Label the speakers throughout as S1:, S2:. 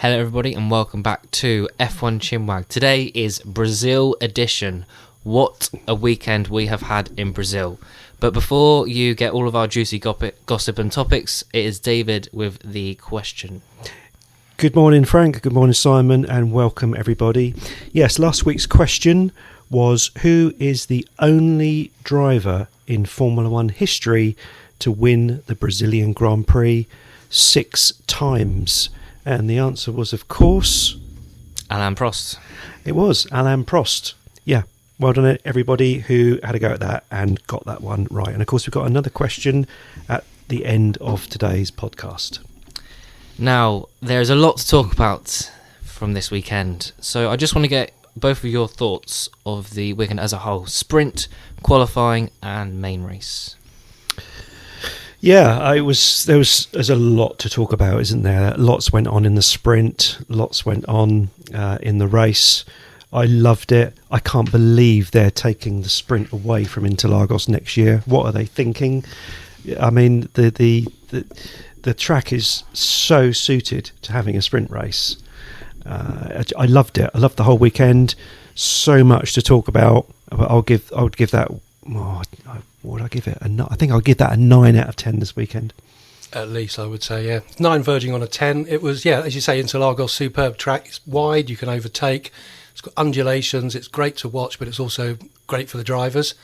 S1: Hello everybody and welcome back to F1 Chinwag. Today is Brazil edition. What a weekend we have had in Brazil. But before you get all of our juicy gossip and topics, it is David with the question.
S2: Good morning, Frank. Good morning, Simon, and welcome everybody. Yes, last week's question was, who is the only driver in Formula One history to win the Brazilian Grand Prix 6 times? And the answer was, of course,
S1: Alain Prost.
S2: It was Alain Prost. Yeah, well done everybody who had a go at that and got that one right. And of course, we've got another question at the end of today's podcast.
S1: Now, there's a lot to talk about from this weekend. So I just want to get both of your thoughts of the weekend as a whole. Sprint, qualifying and main race.
S2: Yeah, there's a lot to talk about, isn't there? Lots went on in the sprint, lots went on in the race. I loved it. I can't believe they're taking the sprint away from Interlagos next year. What are they thinking? I mean, the track is so suited to having a sprint race. I loved it. I loved the whole weekend. So much to talk about. I would give that. What would I give it? I think I'll give that a 9 out of 10 this weekend.
S3: At least, I would say, yeah. 9 verging on a 10. It was, yeah, as you say, Interlagos, superb track. It's wide, you can overtake. It's got undulations. It's great to watch, but it's also great for the drivers.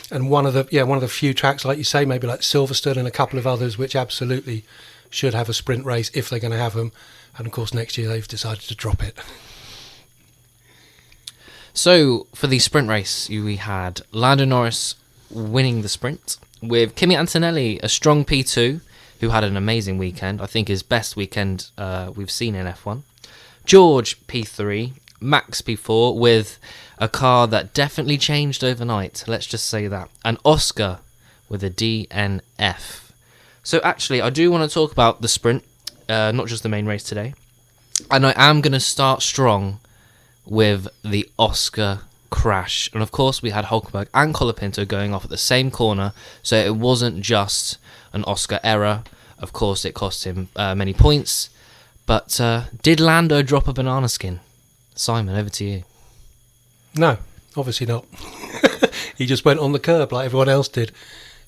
S3: And one of the few tracks, like you say, maybe like Silverstone and a couple of others, which absolutely should have a sprint race if they're going to have them. And of course, next year they've decided to drop it.
S1: So, for the sprint race, we had Lando Norris winning the sprint, with Kimi Antonelli, a strong P2, who had an amazing weekend. I think his best weekend we've seen in F1. George, P3. Max, P4, with a car that definitely changed overnight. Let's just say that. And Oscar with a DNF. So, actually, I do want to talk about the sprint, not just the main race today. And I am going to start strong with the Oscar crash. And of course we had Hulkenberg and Colapinto going off at the same corner, so it wasn't just an Oscar error. Of course it cost him many points, but did Lando drop a banana skin? Simon, over to you.
S3: No, obviously not. He just went on the curb like everyone else did.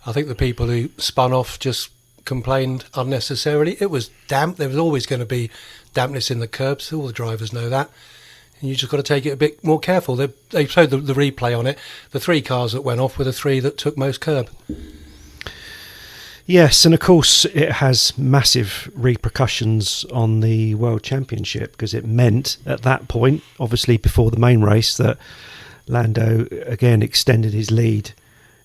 S3: I think the people who spun off just complained unnecessarily. It was damp. There was always going to be dampness in the curbs. All the drivers know that. And you just got to take it a bit more careful. They showed the replay on it. The 3 cars that went off were the 3 that took most curb.
S2: Yes, and of course it has massive repercussions on the World Championship, because it meant at that point, obviously before the main race, that Lando again extended his lead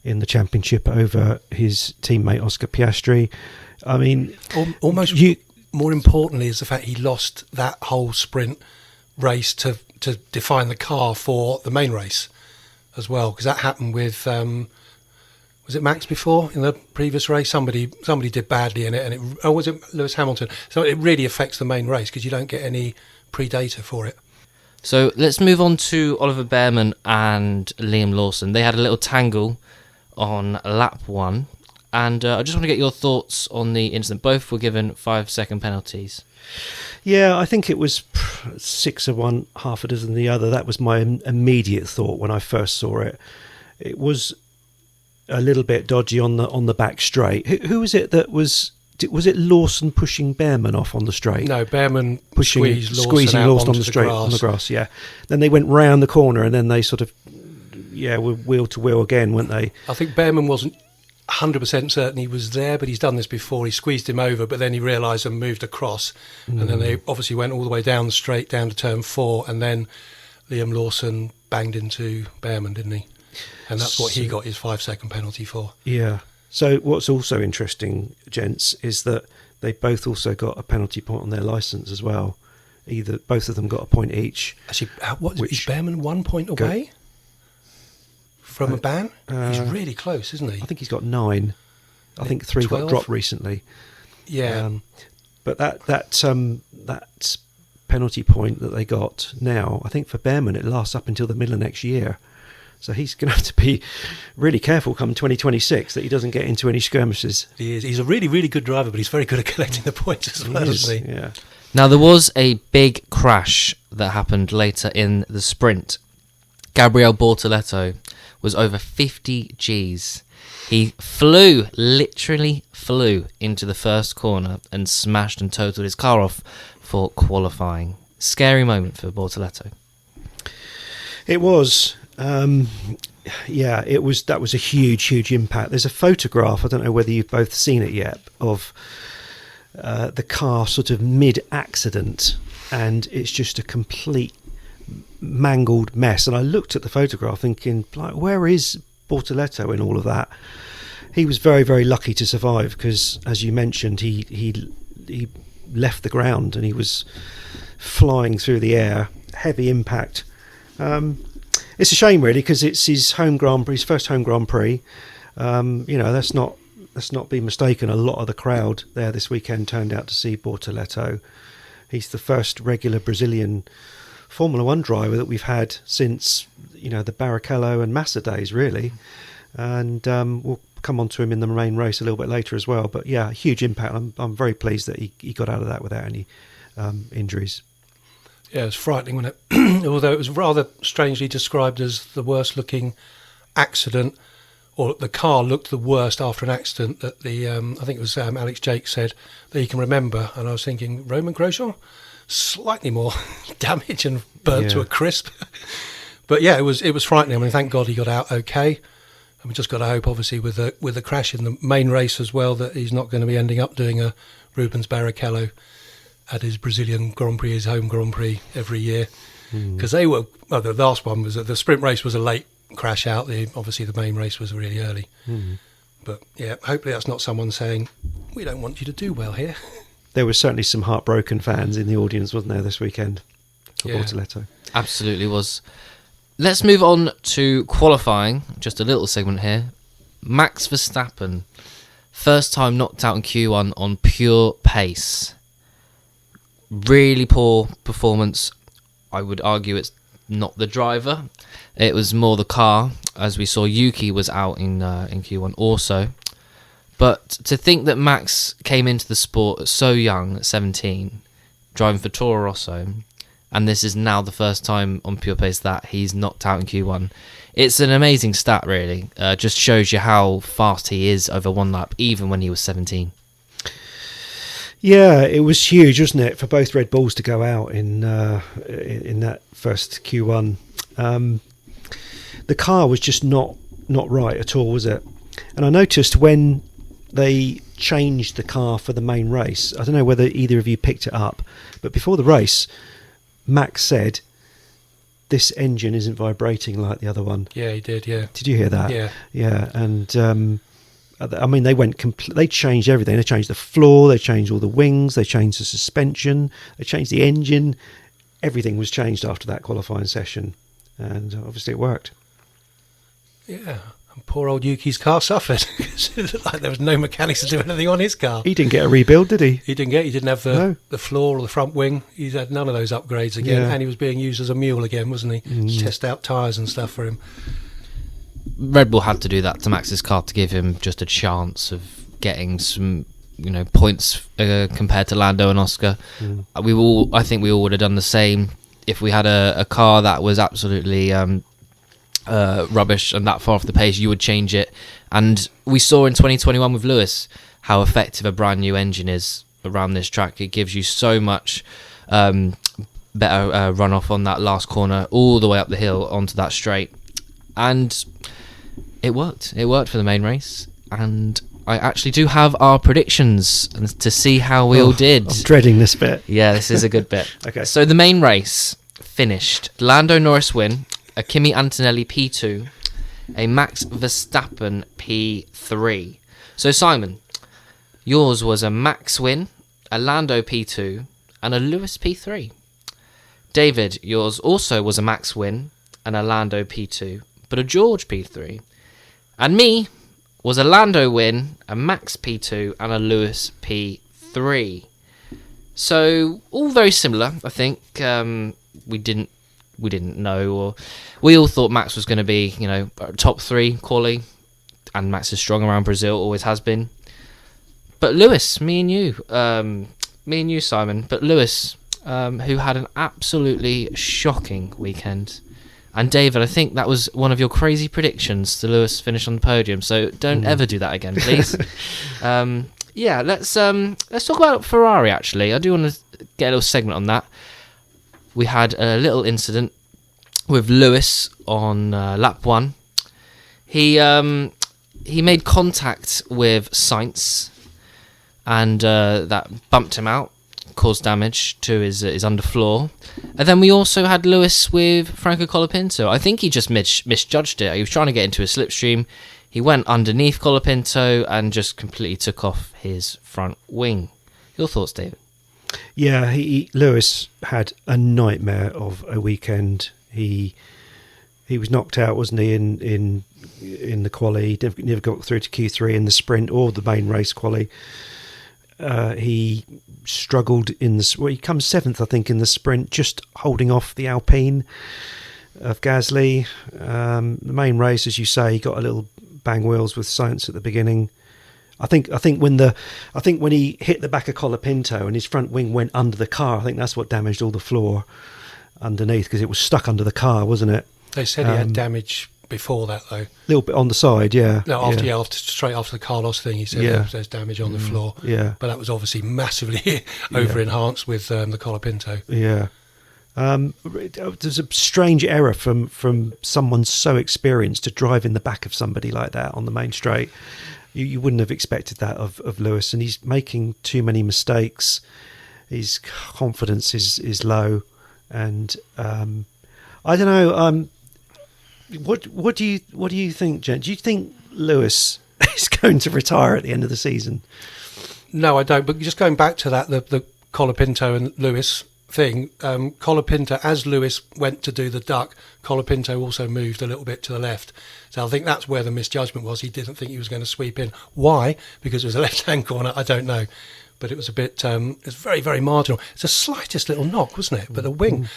S2: in the championship over his teammate Oscar Piastri. I mean,
S3: almost more importantly is the fact he lost that whole sprint race to define the car for the main race as well, because that happened with was it Max before in the previous race? Somebody did badly in it, and was it Lewis Hamilton? So it really affects the main race because you don't get any pre-data for it.
S1: So let's move on to Oliver Bearman and Liam Lawson. They had a little tangle on lap 1, and I just want to get your thoughts on the incident. Both were given 5-second penalties.
S2: Yeah, I think it was 6 of one, half a dozen of the other. That was my immediate thought when I first saw it. It was a little bit dodgy on the back straight. Who was it that was it Lawson pushing Bearman off on the straight?
S3: No, Bearman
S2: squeezing
S3: Lawson
S2: Lawson on the straight on the grass. Yeah. Then they went round the corner and then they sort of were wheel to wheel again, weren't they?
S3: I think Bearman wasn't 100% certain he was there, but he's done this before. He squeezed him over, but then he realised and moved across, and then they obviously went all the way down the straight down to turn 4, and then Liam Lawson banged into Bearman, didn't he? And that's what he got his 5-second penalty for.
S2: Yeah. So what's also interesting, gents, is that they both also got a penalty point on their licence as well. Both of them got a point each.
S3: Actually, is Bearman 1 point away from a ban? He's really close, isn't he?
S2: I think he's got 9. I think 3
S3: 12?
S2: got dropped recently.
S3: Yeah.
S2: But that penalty point that they got now, I think for Bearman it lasts up until the middle of next year. So he's going to have to be really careful come 2026 that he doesn't get into any skirmishes.
S3: He is. He's a really, really good driver, but he's very good at collecting the points as well, isn't he?
S2: Yeah.
S1: Now, there was a big crash that happened later in the sprint. Gabriel Bortoleto was over 50 Gs. He literally flew into the first corner and smashed and totaled his car off for qualifying. Scary moment for Bortoleto.
S2: It was. It was. That was a huge impact. There's a photograph, I don't know whether you've both seen it yet, of the car sort of mid-accident, and it's just a complete mangled mess. And I looked at the photograph thinking, like, where is Bortoleto in all of that? He was very lucky to survive because, as you mentioned, he left the ground and he was flying through the air. Heavy impact. It's a shame, really, because it's his home Grand Prix, his first home Grand Prix. Let's not be mistaken. A lot of the crowd there this weekend turned out to see Bortoleto. He's the first regular Brazilian Formula One driver that we've had since the Barrichello and Massa days, really. And we'll come on to him in the main race a little bit later as well. But yeah, huge impact. I'm very pleased that he got out of that without any injuries.
S3: Yeah, it was frightening, wasn't it? Although it was rather strangely described as the worst looking accident, or the car looked the worst after an accident that I think it was Alex Jake said that he can remember. And I was thinking, Roman Grosjean, slightly more damage and burnt to a crisp. But yeah, it was frightening. I mean, thank God he got out okay. And we just got to hope, obviously, with the crash in the main race as well, that he's not going to be ending up doing a Rubens Barrichello at his Brazilian Grand Prix, his home Grand Prix every year. Because the last one was the sprint race was a late crash out. Obviously, the main race was really early. But yeah, hopefully that's not someone saying, we don't want you to do well here.
S2: There was certainly some heartbroken fans in the audience, wasn't there, this weekend for Bortoleto?
S1: Absolutely was. Let's move on to qualifying. Just a little segment here. Max Verstappen, first time knocked out in Q1 on pure pace. Really poor performance. I would argue it's not the driver. It was more the car, as we saw Yuki was out in Q1 also. But to think that Max came into the sport so young, at 17, driving for Toro Rosso, and this is now the first time on pure pace that he's knocked out in Q1. It's an amazing stat, really. Just shows you how fast he is over one lap, even when he was 17.
S2: Yeah, it was huge, wasn't it, for both Red Bulls to go out in that first Q1. The car was just not right at all, was it? And I noticed when they changed the car for the main race, I don't know whether either of you picked it up, but before the race, Max said, this engine isn't vibrating like the other one.
S3: Yeah, he did, yeah.
S2: Did you hear that?
S3: Yeah.
S2: Yeah, and I mean, they changed everything. They changed the floor, they changed all the wings, they changed the suspension, they changed the engine. Everything was changed after that qualifying session, and obviously it worked.
S3: Yeah, and poor old Yuki's car suffered. It looked like there was no mechanics to do anything on his car.
S2: He didn't get a rebuild, did he?
S3: He didn't have the floor or the front wing. He's had none of those upgrades again, and he was being used as a mule again, wasn't he? To test out tyres and stuff for him.
S1: Red Bull had to do that to Max's car to give him just a chance of getting some, points compared to Lando and Oscar. I think we all would have done the same if we had a car that was absolutely rubbish and that far off the pace. You would change it, and we saw in 2021 with Lewis how effective a brand new engine is around this track. It gives you so much better runoff on that last corner, all the way up the hill onto that straight, and it worked. It worked for the main race, and I actually do have our predictions to see how we all did.
S2: I'm dreading this bit.
S1: Yeah, this is a good bit.
S2: Okay.
S1: So the main race finished. Lando Norris win, a Kimi Antonelli P2, a Max Verstappen P3. So Simon, yours was a Max win, a Lando P2, and a Lewis P3. David, yours also was a Max win, and a Lando P2, but a George P3. And me was a Lando win, a Max P2, and a Lewis P3. So all very similar, I think. We didn't know, or we all thought Max was going to be, top 3 quali, and Max is strong around Brazil, always has been. But Lewis, me and you, me and you, Simon, but Lewis, who had an absolutely shocking weekend. And David, I think that was one of your crazy predictions to Lewis finish on the podium. So don't ever do that again, please. Let's talk about Ferrari. Actually, I do want to get a little segment on that. We had a little incident with Lewis on lap 1. He made contact with Sainz, and that bumped him out, caused damage to his underfloor. And then we also had Lewis with Franco Colapinto. I think he just misjudged it. He was trying to get into a slipstream. He went underneath Colapinto and just completely took off his front wing. Your thoughts, David?
S2: Yeah, Lewis had a nightmare of a weekend. He was knocked out, wasn't he, in the quali. He never got through to Q3 in the sprint or the main race quali. He struggled he comes 7th, I think, in the sprint, just holding off the Alpine of Gasly. The main race, as you say, he got a little bang wheels with Sainz at the beginning. I think when he hit the back of Colapinto and his front wing went under the car, I think that's what damaged all the floor underneath, because it was stuck under the car, wasn't it?
S3: They said he had damage before that, though. A
S2: little bit on the side, yeah.
S3: No, straight after the Carlos thing, he said there's damage on the floor.
S2: Yeah.
S3: But that was obviously massively over-enhanced with the Colapinto.
S2: Yeah. There's a strange error from someone so experienced to drive in the back of somebody like that on the main straight. You wouldn't have expected that of Lewis, and he's making too many mistakes. His confidence is low, and I don't know. What do you think, Jen? Do you think Lewis is going to retire at the end of the season?
S3: No, I don't. But just going back to that, the Colapinto and Lewis thing, Colapinto, as Lewis went to do the duck, Colapinto also moved a little bit to the left. So I think that's where the misjudgment was. He didn't think he was going to sweep in. Why? Because it was a left-hand corner. I don't know. But it was a bit, it's very, very marginal. It's the slightest little knock, wasn't it? But the wing,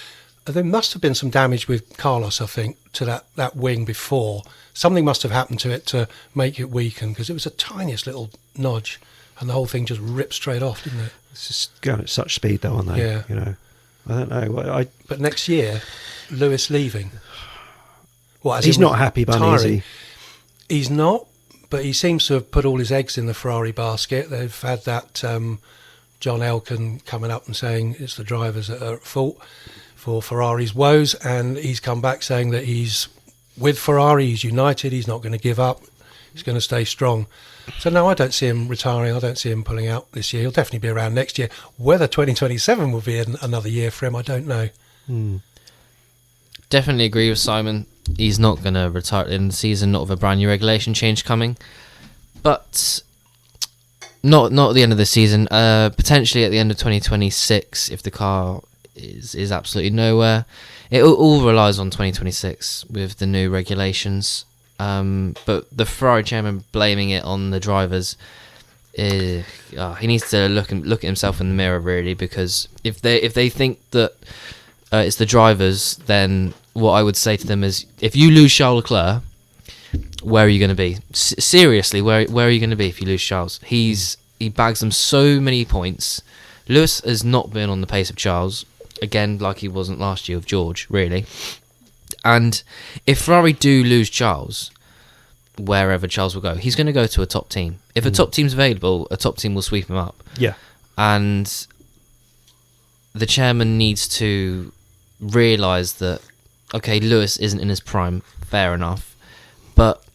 S3: there must have been some damage with Carlos, I think, to that wing before. Something must have happened to it to make it weaken, because it was a tiniest little nudge, and the whole thing just ripped straight off, didn't it?
S2: It's just going at such speed, though, aren't they?
S3: Yeah.
S2: You know, I don't know.
S3: But next year, Lewis leaving. What,
S2: he's not happy, Bunny, is he?
S3: He's not, but he seems to have put all his eggs in the Ferrari basket. They've had that John Elkann coming up and saying it's the drivers that are at fault for Ferrari's woes, and he's come back saying that he's with Ferrari, he's united, he's not going to give up, he's going to stay strong. So no, I don't see him retiring. I don't see him pulling out this year. He'll definitely be around next year. Whether 2027 will be another year for him, I don't know.
S1: Definitely agree with Simon. He's not going to retire in the season, not with a brand new regulation change coming. But not at the end of the season. Potentially at the end of 2026, if the car is absolutely nowhere. It all relies on 2026 with the new regulations. But the Ferrari chairman blaming it on the drivers, he needs to look at himself in the mirror, really, because if they think that it's the drivers, then what I would say to them is, if you lose Charles Leclerc, where are you going to be? Seriously, where are you going to be if you lose Charles? He bags them so many points. Lewis has not been on the pace of Charles, again, like he wasn't last year with George, really. And if Ferrari do lose Charles, wherever Charles will go, he's going to go to a top team. If a top team's available, a top team will sweep him up.
S2: Yeah.
S1: And the chairman needs to realise that, okay, Lewis isn't in his prime, fair enough, but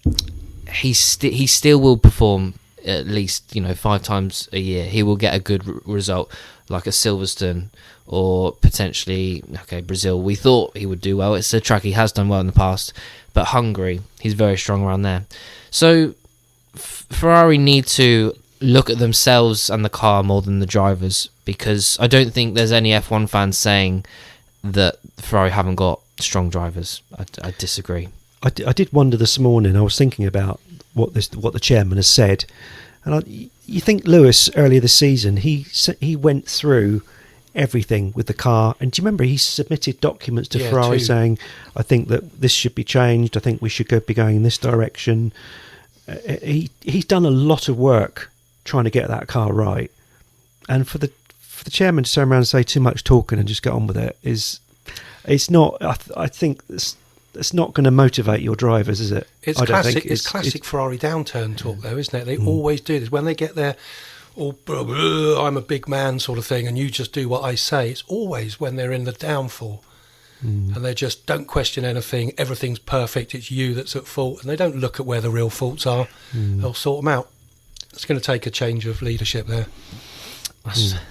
S1: he still will perform at least 5 times a year. He will get a good result, like a Silverstone, or potentially, Brazil. We thought he would do well. It's a track he has done well in the past, but Hungary, he's very strong around there. So Ferrari need to look at themselves and the car more than the drivers, because I don't think there's any F1 fans saying that Ferrari haven't got strong drivers. I disagree.
S2: I did wonder this morning. I was thinking about what the chairman has said, and you think Lewis earlier this season he went through everything with the car, and do you remember he submitted documents to Ferrari saying, I think that this should be changed, I think we should be going in this direction. He's done a lot of work trying to get that car right, and for for the chairman to turn around and say too much talking and just get on with it it's not. I think it's not going to motivate your drivers, is it?
S3: It's classic. It's classic Ferrari downturn talk, though, isn't it? They always do this when they get their I'm a big man sort of thing, and you just do what I say. It's always when they're in the downfall. And they just don't question anything. Everything's perfect. It's you that's at fault. And they don't look at where the real faults are. They'll sort them out. It's going to take a change of leadership there.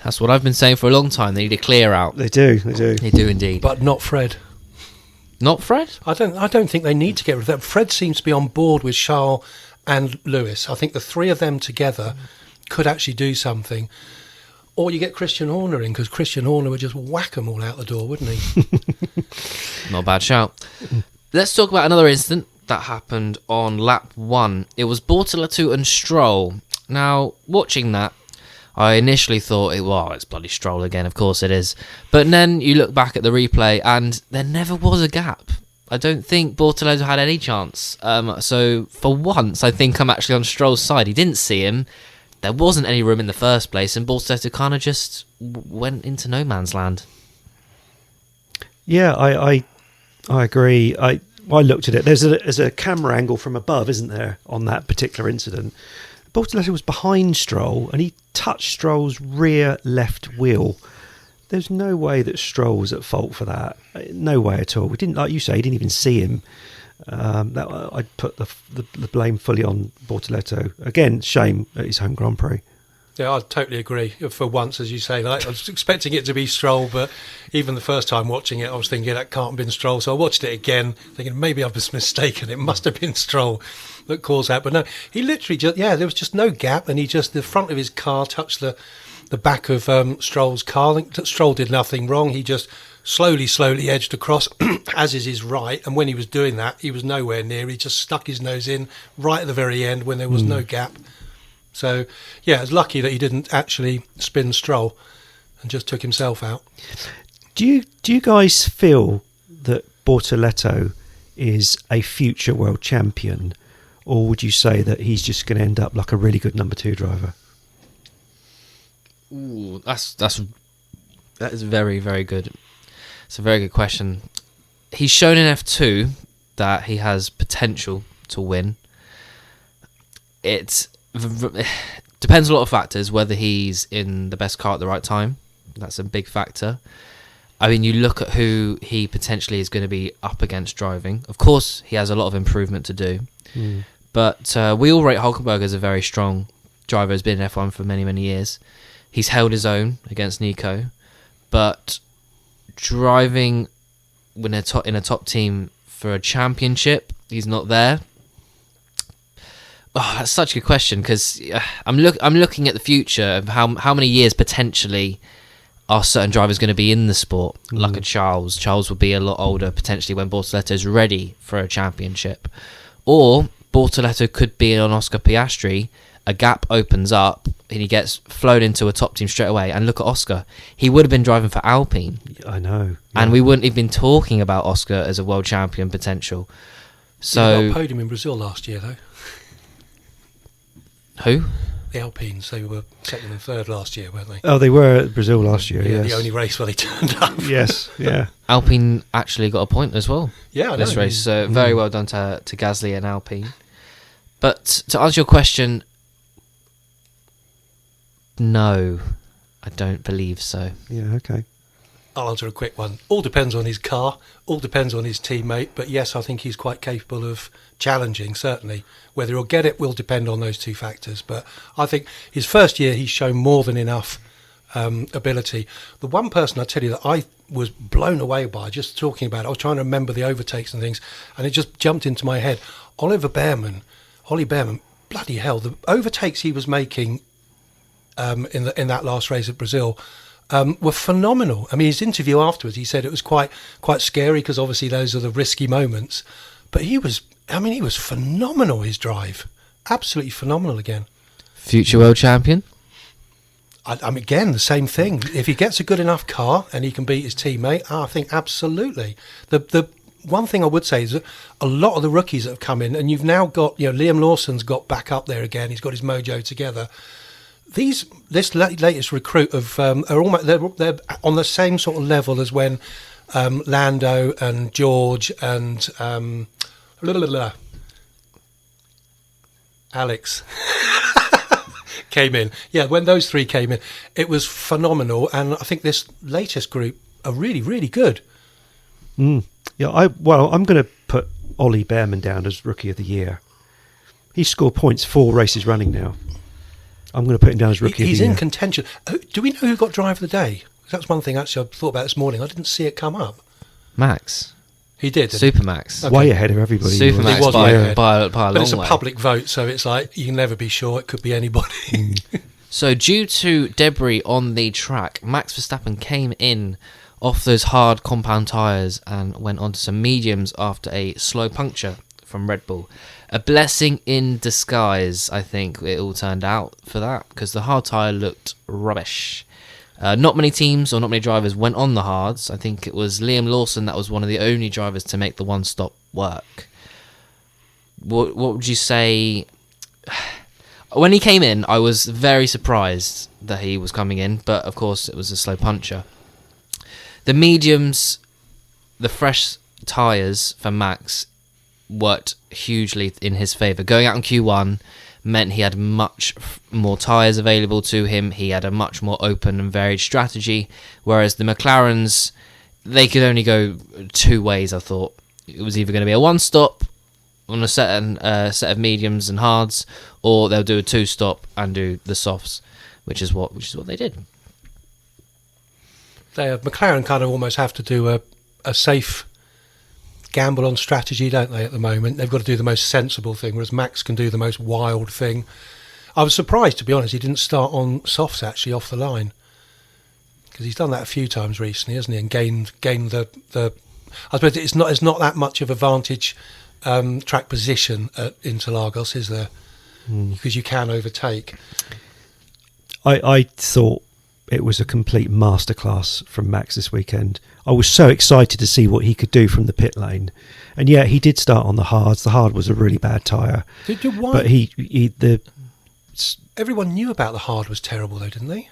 S1: That's what I've been saying for a long time. They need to clear out.
S2: They do
S1: indeed.
S3: But not Fred.
S1: Not Fred?
S3: I don't think they need to get rid of that. Fred seems to be on board with Charles and Lewis. I think the three of them together could actually do something. Or you get Christian Horner in, because Christian Horner would just whack them all out the door, wouldn't he?
S1: Not a bad shout. Let's talk about another incident that happened on lap 1. It was Bortoleto and Stroll. Now, watching that, I initially thought, it's bloody Stroll again, of course it is. But then you look back at the replay and there never was a gap. I don't think Bortoleto had any chance. So for once, I think I'm actually on Stroll's side. He didn't see him. There wasn't any room in the first place, and Bortoleto kind of just went into no man's land.
S2: Yeah, I agree. I looked at it. There's a camera angle from above, isn't there, on that particular incident? Bortoleto was behind Stroll, and he touched Stroll's rear left wheel. There's no way that Stroll was at fault for that. No way at all. We didn't, like you say, he didn't even see him. I'd put the blame fully on Bortoleto. Again, shame at his home Grand Prix.
S3: Yeah, I totally agree. For once, as you say, I was expecting it to be Stroll, but even the first time watching it, I was thinking that can't have been Stroll. So I watched it again, thinking maybe I was mistaken. It must have been Stroll that caused that. But no, he literally just, there was just no gap, and the front of his car touched the back of Stroll's car. I think Stroll did nothing wrong. He just slowly edged across, as is his right. And when he was doing that, he was nowhere near. He just stuck his nose in right at the very end when there was no gap. So, it's lucky that he didn't actually spin Stroll and just took himself out.
S2: Do you guys feel that Bortoleto is a future world champion, or would you say that he's just going to end up like a really good number 2 driver?
S1: Ooh, that is very, very good. It's a very good question. He's shown in F2 that he has potential to win. It depends on a lot of factors, whether he's in the best car at the right time. That's a big factor. I mean, you look at who he potentially is going to be up against driving. Of course, he has a lot of improvement to do. But we all rate Hulkenberg as a very strong driver. Has been in F1 for many, many years. He's held his own against Nico. But driving in a top team for a championship, he's not there. Oh, that's such a good question, because I'm looking at the future of how many years potentially are certain drivers going to be in the sport. Like a Charles. Charles will be a lot older potentially when Bortoleto's ready for a championship. Or Bortoleto could be on Oscar Piastri. A gap opens up and he gets flown into a top team straight away. And look at Oscar. He would have been driving for Alpine.
S2: I know. Yeah.
S1: And we wouldn't have been talking about Oscar as a world champion potential. So
S3: He got a podium in Brazil last year, though.
S1: Who?
S3: The Alpines. They were second and third last year, weren't they?
S2: Oh, they were at Brazil last year, yes.
S3: The only race where they turned up.
S2: Yes, yeah.
S1: Alpine actually got a point as well.
S3: Yeah, I know.
S1: This race. So very well done to Gasly and Alpine. But to answer your question, no, I don't believe so.
S2: Yeah, okay.
S3: I'll answer a quick one. All depends on his car, all depends on his teammate, but yes, I think he's quite capable of challenging, certainly. Whether he'll get it will depend on those two factors, but I think his first year he's shown more than enough ability. The one person I tell you that I was blown away by, just talking about it, I was trying to remember the overtakes and things, and it just jumped into my head. Ollie Behrman, bloody hell, the overtakes he was making in that last race at Brazil were phenomenal. I mean, his interview afterwards, he said it was quite scary because obviously those are the risky moments. But he was phenomenal, his drive. Absolutely phenomenal again.
S1: Future world champion?
S3: I mean, again, the same thing. If he gets a good enough car and he can beat his teammate, I think absolutely. The one thing I would say is that a lot of the rookies that have come in, and you've now got, Liam Lawson's got back up there again. He's got his mojo together. This latest recruit are almost they're on the same sort of level as when Lando and George and Alex came in. Yeah, when those three came in, it was phenomenal. And I think this latest group are really, really good.
S2: Yeah, I'm going to put Ollie Behrman down as Rookie of the Year. He's scored points 4 races running now. I'm going to put him down as Rookie of the Year.
S3: He's in contention. Do we know who got Driver of the Day? That's one thing actually I thought about this morning. I didn't see it come up.
S1: Max.
S3: He did.
S1: Supermax.
S3: Okay.
S2: Way ahead of everybody.
S1: Supermax
S3: was
S1: by
S3: way
S1: a
S3: ahead.
S1: long
S3: But it's a
S1: way.
S3: public vote, so it's like you can never be sure. It could be anybody.
S1: So due to debris on the track, Max Verstappen came in off those hard compound tyres and went onto some mediums after a slow puncture from Red Bull. A blessing in disguise, I think it all turned out for that, because the hard tyre looked rubbish. Not many teams or not many drivers went on the hards. I think it was Liam Lawson that was one of the only drivers to make the one-stop work. What would you say? When he came in, I was very surprised that he was coming in, but of course it was a slow puncher. The mediums, the fresh tyres for Max worked hugely in his favour. Going out in Q1 meant he had much more tyres available to him. He had a much more open and varied strategy, whereas the McLarens, they could only go 2 ways, I thought. It was either going to be a one-stop on a set of mediums and hards, or they'll do a 2-stop and do the softs, which is what they did.
S3: McLaren kind of almost have to do a safe gamble on strategy, don't they, at the moment? They've got to do the most sensible thing, whereas Max can do the most wild thing. I was surprised, to be honest, he didn't start on softs actually off the line, because he's done that a few times recently, hasn't he, and gained the I suppose it's not that much of advantage track position at Interlagos, is there? Because you can overtake.
S2: I thought it was a complete masterclass from Max this weekend. I was so excited to see what he could do from the pit lane, and yeah, he did start on the hards. The hard was a really bad tyre, but
S3: everyone knew about the hard was terrible, though, didn't they?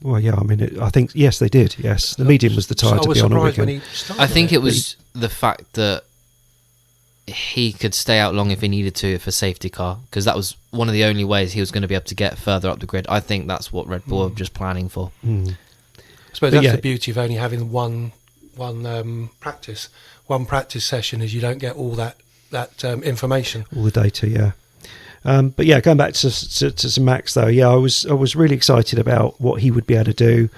S2: Well, yeah, I mean, I think yes, they did. Yes, the medium was the tyre to be on all weekend.
S1: I think it was the fact that he could stay out long if he needed to for safety car, because that was one of the only ways he was going to be able to get further up the grid. I think that's what Red Bull are just planning for.
S3: I suppose that's the beauty of only having one practice session, is you don't get all that information, all
S2: the data. Yeah. But yeah, going back to Max though, yeah, I was really excited about what he would be able to do.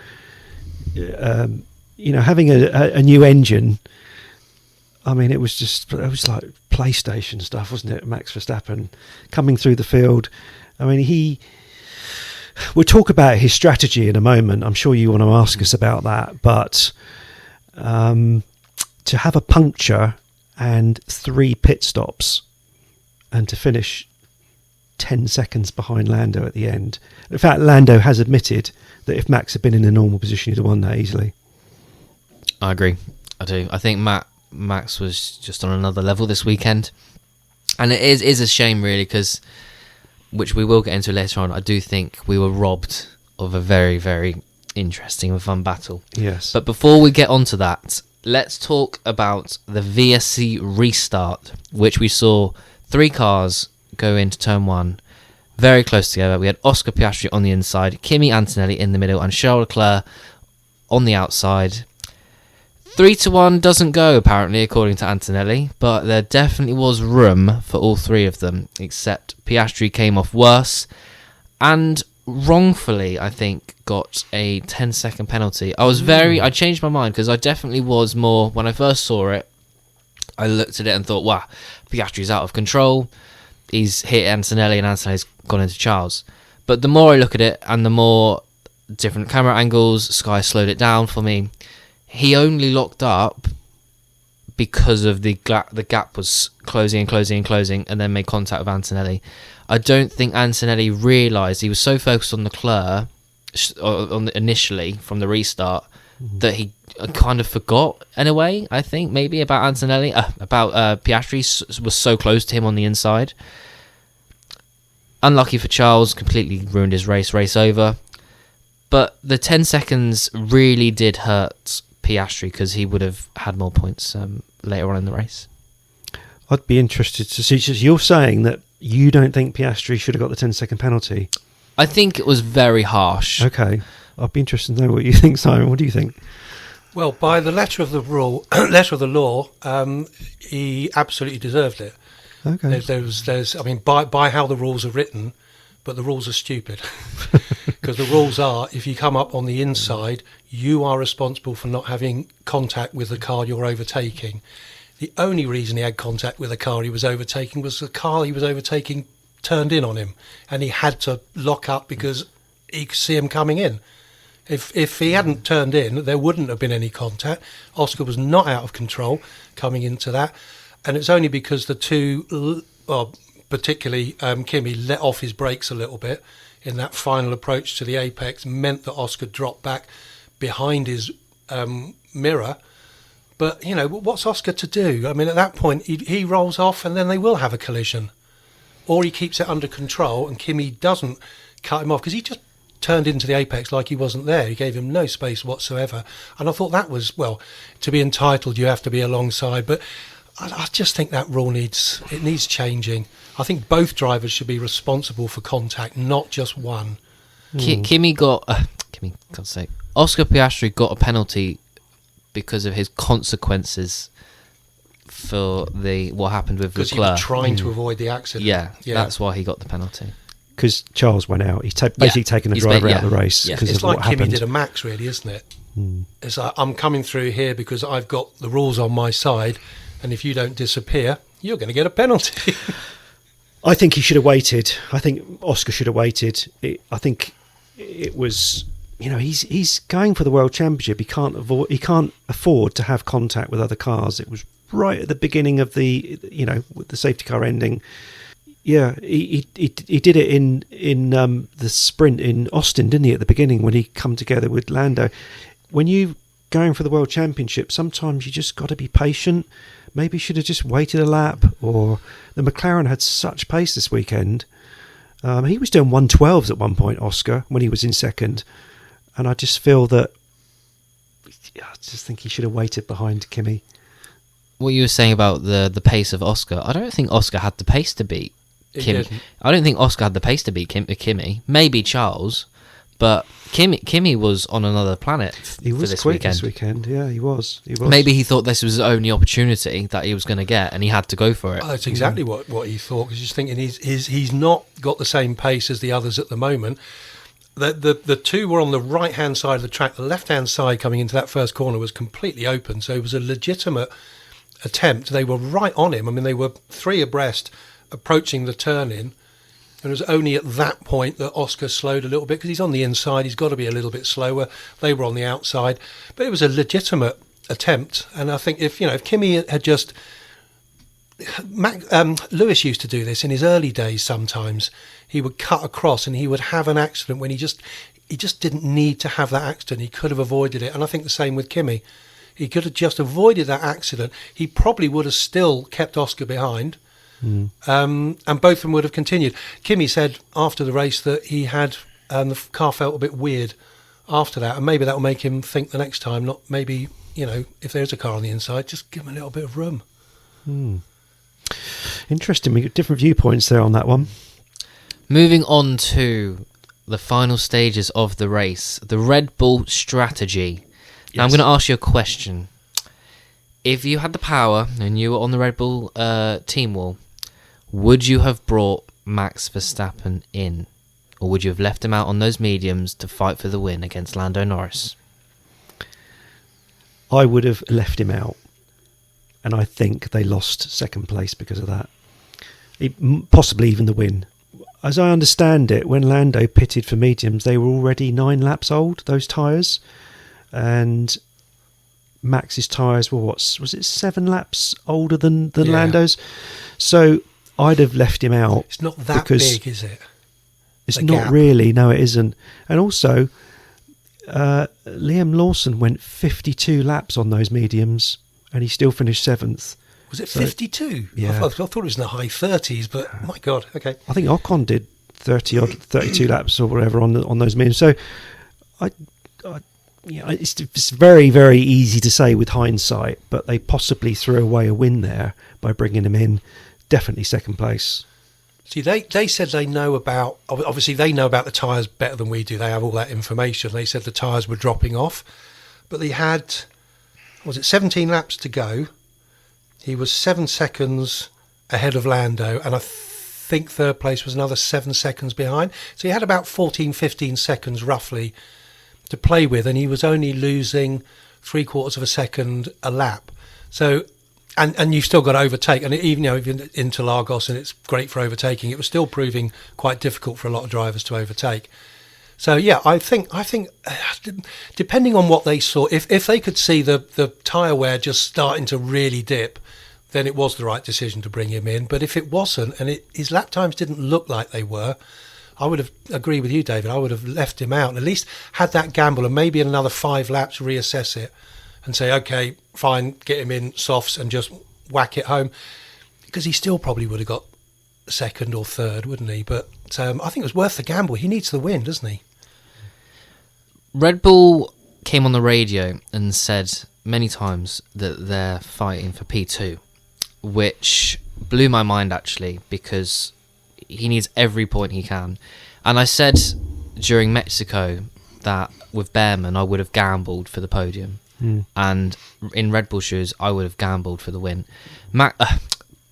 S2: Having a new engine. I mean, it was like PlayStation stuff, wasn't it? Max Verstappen coming through the field. I mean, we'll talk about his strategy in a moment. I'm sure you want to ask us about that. But to have a puncture and 3 pit stops and to finish 10 seconds behind Lando at the end. In fact, Lando has admitted that if Max had been in a normal position, he'd have won that easily.
S1: I agree. I do. I think Max was just on another level this weekend, and it is a shame really, because, which we will get into later on, I do think we were robbed of a very, very interesting and fun battle.
S2: Yes.
S1: But before we get onto that, let's talk about the VSC restart, which we saw 3 cars go into turn 1 very close together. We had Oscar Piastri on the inside, Kimi Antonelli in the middle, and Charles Leclerc on the outside. 3-1 doesn't go, apparently, according to Antonelli, but there definitely was room for all 3 of them, except Piastri came off worse, and wrongfully, I think, got a 10-second penalty. I changed my mind, because I definitely was more, when I first saw it, I looked at it and thought, wow, Piastri's out of control, he's hit Antonelli, and Antonelli's gone into Charles. But the more I look at it, and the more different camera angles, Sky slowed it down for me, he only locked up because of the gap was closing and closing and closing, and then made contact with Antonelli. I don't think Antonelli realised, he was so focused on Leclerc initially from the restart, that he kind of forgot in a way, I think, maybe about Antonelli, about Piastri was so close to him on the inside. Unlucky for Charles, completely ruined his race over. But the 10 seconds really did hurt Piastri because he would have had more points later on in the race.
S2: I'd be interested to see. So you're saying that you don't think Piastri should have got the 10-second penalty?
S1: I think it was very harsh.
S2: Okay. I'd be interested to know what you think, Simon. What do you think?
S3: Well, by the letter of the letter of the law, he absolutely deserved it.
S2: Okay.
S3: There's. I mean, by how the rules are written, but the rules are stupid. Because the rules are, if you come up on the inside, you are responsible for not having contact with the car you're overtaking. The only reason he had contact with the car he was overtaking was the car he was overtaking turned in on him, and he had to lock up because he could see him coming in. If he hadn't turned in, there wouldn't have been any contact. Oscar was not out of control coming into that, and it's only because the two, well, particularly Kimi, let off his brakes a little bit in that final approach to the apex, meant that Oscar dropped back behind his mirror. But, you know, what's Oscar to do? I mean, at that point, he rolls off and then they will have a collision. Or he keeps it under control and Kimi doesn't cut him off because he just turned into the apex like he wasn't there. He gave him no space whatsoever. And I thought that was, well, to be entitled, you have to be alongside. But I just think that rule needs changing. I think both drivers should be responsible for contact, not just one.
S1: Kimi got... God's sake. Oscar Piastri got a penalty because of his consequences for what happened with Leclerc.
S3: Because he was trying to avoid the accident.
S1: Yeah, that's why he got the penalty.
S2: Because Charles went out. He's basically taken the driver out of the race because
S3: it's
S2: of what
S3: like Kimi
S2: happened.
S3: did a Max, really, isn't it? It's like, I'm coming through here because I've got the rules on my side, and if you don't disappear, you're going to get a penalty.
S2: I think he should have waited. I think Oscar should have waited. I think it was, you know, he's going for the World Championship. He can't afford to have contact with other cars. It was right at the beginning of the, you know, with the safety car ending. Yeah, he did it in the sprint in Austin, didn't he, at the beginning when he come together with Lando. When you're going for the World Championship, sometimes you just got to be patient. Maybe should have just waited a lap. Or the McLaren had such pace this weekend. He was doing 112s at one point, Oscar, when he was in second. And I just feel that I just think he should have waited behind Kimi.
S1: What you were saying about the pace of Oscar, I don't think Oscar had the pace to beat Kimi. I don't think Oscar had the pace to beat Kimi. Maybe Charles, but Kimi was on another planet
S2: He was
S1: this
S2: quick
S1: weekend.
S2: this weekend. Yeah, he was.
S1: Maybe he thought this was the only opportunity that he was going to get, and he had to go for it.
S3: Oh, that's exactly what he thought. Because he's thinking he's not got the same pace as the others at the moment. The two were on the right hand side of the track. The left hand side coming into that first corner was completely open, so it was a legitimate attempt. They were right on him. I mean, they were three abreast approaching the turn in, and it was only at that point that Oscar slowed a little bit because he's on the inside. He's got to be a little bit slower. They were on the outside, but it was a legitimate attempt. And I think if Kimi had just Lewis used to do this in his early days. Sometimes he would cut across and he would have an accident when he just didn't need to have that accident. He could have avoided it, and I think the same with Kimi. He could have just avoided that accident. He probably would have still kept Oscar behind, and both of them would have continued. Kimi said after the race that he had the car felt a bit weird after that, and maybe that will make him think the next time. Not maybe if there's a car on the inside, just give him a little bit of room.
S2: Interesting. We got different viewpoints there on that one.
S1: Moving on to the final stages of the race, the Red Bull strategy. Now, I'm going to ask you a question. If you had the power and you were on the Red Bull team wall, would you have brought Max Verstappen in? Or would you have left him out on those mediums to fight for the win against Lando Norris?
S2: I would have left him out. And I think they lost second place because of that. Possibly even the win. As I understand it, when Lando pitted for mediums, they were already 9 laps old, those tyres. And Max's tyres were, was it 7 laps older than Lando's? So I'd have left him out.
S3: It's not that big, is it?
S2: It's not really, no it isn't. And also, Liam Lawson went 52 laps on those mediums and he still finished 7th.
S3: Was it 52?
S2: Yeah.
S3: I thought it was in the high 30s, but my God, okay.
S2: I think Ocon did 32 laps or whatever on those mediums. So it's very, very easy to say with hindsight, but they possibly threw away a win there by bringing him in. Definitely second place.
S3: See, they said they know about, obviously they know about the tyres better than we do. They have all that information. They said the tyres were dropping off, but they had, 17 laps to go. He was 7 seconds ahead of Lando, and I think third place was another 7 seconds behind. So he had about 14, 15 seconds roughly to play with, and he was only losing 3/4 of a second a lap. So, and you've still got to overtake, and even even Interlagos, and it's great for overtaking, it was still proving quite difficult for a lot of drivers to overtake. So yeah, I think depending on what they saw, if they could see the tyre wear just starting to really dip, then it was the right decision to bring him in. But if it wasn't, and his lap times didn't look like they were, I would have agreed with you, David. I would have left him out and at least had that gamble, and maybe in another 5 laps reassess it and say, okay, fine, get him in softs and just whack it home, because he still probably would have got second or third, wouldn't he? But I think it was worth the gamble. He needs the win, doesn't he?
S1: Red Bull came on the radio and said many times that they're fighting for P2, which blew my mind actually, because he needs every point he can. And I said during Mexico that with Behrman I would have gambled for the podium, and in Red Bull shoes I would have gambled for the win.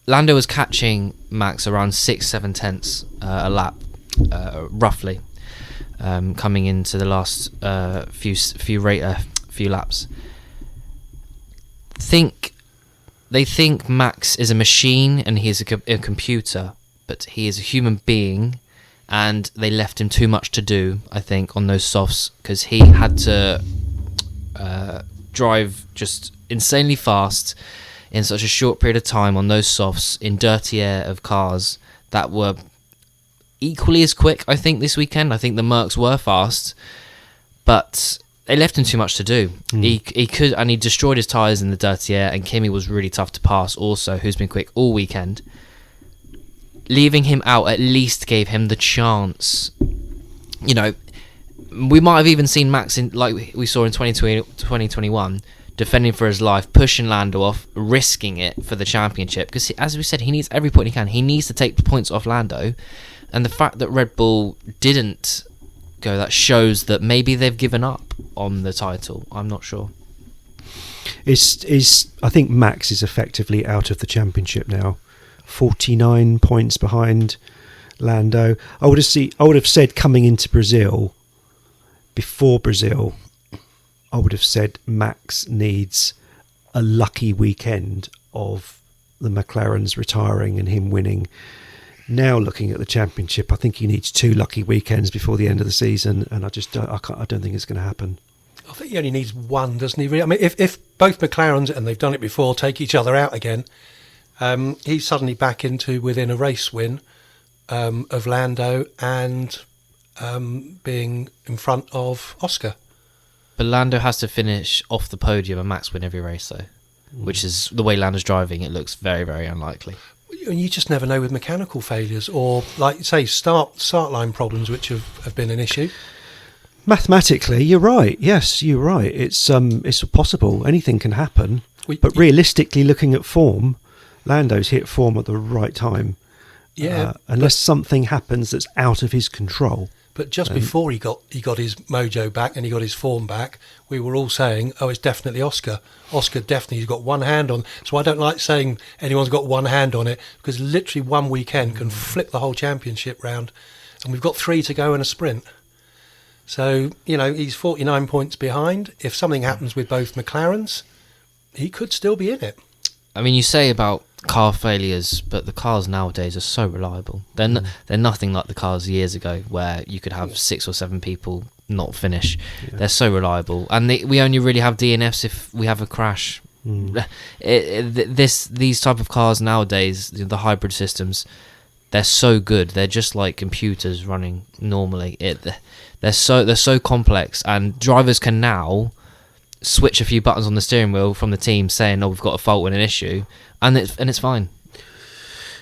S1: Lando was catching Max around 6-7 tenths a lap, roughly, coming into the last few laps. They think Max is a machine and he's a computer, but he is a human being, and they left him too much to do, I think, on those softs, because he had to drive just insanely fast in such a short period of time on those softs in dirty air of cars that were equally as quick, I think, this weekend. I think the Mercs were fast, but they left him too much to do. He could, and he destroyed his tyres in the dirty air, and Kimi was really tough to pass also, who's been quick all weekend. Leaving him out at least gave him the chance. We might have even seen Max, in, like we saw in 2021, defending for his life, pushing Lando off, risking it for the championship, because as we said, he needs every point he can. He needs to take the points off Lando, and the fact that Red Bull didn't go, that shows that maybe they've given up on the title. I'm not sure.
S2: I think Max is effectively out of the championship now. 49 points behind Lando. I would have said coming into Brazil, before Brazil, I would have said Max needs a lucky weekend of the McLarens retiring and him winning. Now looking at the championship, I think he needs 2 lucky weekends before the end of the season, and I don't think it's going to happen.
S3: I think he only needs 1, doesn't he? Really? I mean, if both McLarens, and they've done it before, take each other out again, he's suddenly back into within a race win of Lando and being in front of Oscar.
S1: But Lando has to finish off the podium and Max win every race, though, which is the way Lando's driving. It looks very, very unlikely.
S3: And you just never know with mechanical failures or, like you say, start line problems, which have been an issue.
S2: Mathematically, you're right. Yes, you're right. It's possible. Anything can happen. But realistically, looking at form, Lando's hit form at the right time.
S3: Yeah,
S2: unless something happens that's out of his control.
S3: But just before he got his mojo back and he got his form back, we were all saying, "Oh, it's definitely Oscar. Oscar definitely has got one hand on." So I don't like saying anyone's got one hand on it, because literally one weekend can flip the whole championship round, and we've got 3 to go in a sprint. So he's 49 points behind. If something happens with both McLarens, he could still be in it.
S1: I mean, you say about car failures, but the cars nowadays are so reliable. They're nothing like the cars years ago, where you could have 6 or 7 people not finish. Yeah. They're so reliable, and we only really have DNFs if we have a crash. These type of cars nowadays, the hybrid systems, they're so good. They're just like computers running normally. They're so complex, and drivers can now switch a few buttons on the steering wheel from the team saying, "Oh, we've got a fault and an issue," and it's fine.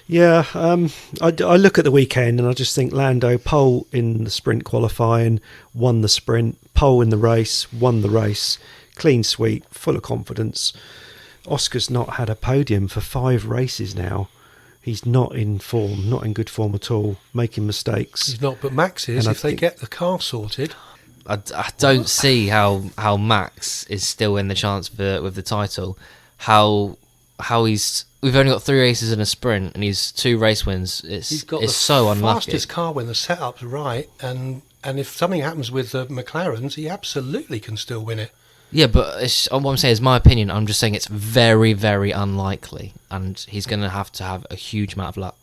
S2: Yeah, I look at the weekend and I just think Lando, pole in the sprint qualifying, won the sprint, pole in the race, won the race, clean sweep, full of confidence. Oscar's not had a podium for 5 races now. He's not in form, not in good form at all, making mistakes.
S3: He's not, but Max is, if they get the car sorted.
S1: I don't see how Max is still in the chance with the title. How we've only got 3 races in a sprint and he's 2 race wins.
S3: He's got
S1: it's
S3: the
S1: so unlucky.
S3: fastest car when the setup's right, and if something happens with the McLarens, he absolutely can still win it.
S1: Yeah, but what I'm saying is my opinion. I'm just saying it's very, very unlikely, and he's going to have a huge amount of luck.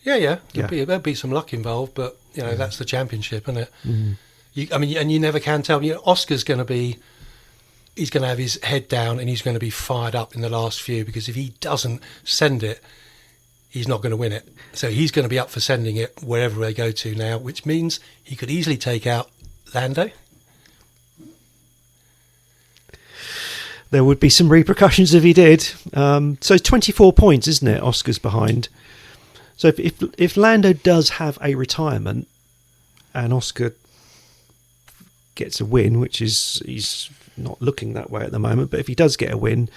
S3: Yeah. There'll be some luck involved, but that's the championship, isn't it? And you never can tell. Oscar's going to be. He's going to have his head down and he's going to be fired up in the last few, because if he doesn't send it, he's not going to win it. So he's going to be up for sending it wherever they go to now, which means he could easily take out Lando.
S2: There would be some repercussions if he did. So 24 points, isn't it? Oscar's behind. So if Lando does have a retirement and Oscar gets a win, which is he's not looking that way at the moment, but if he does get a win,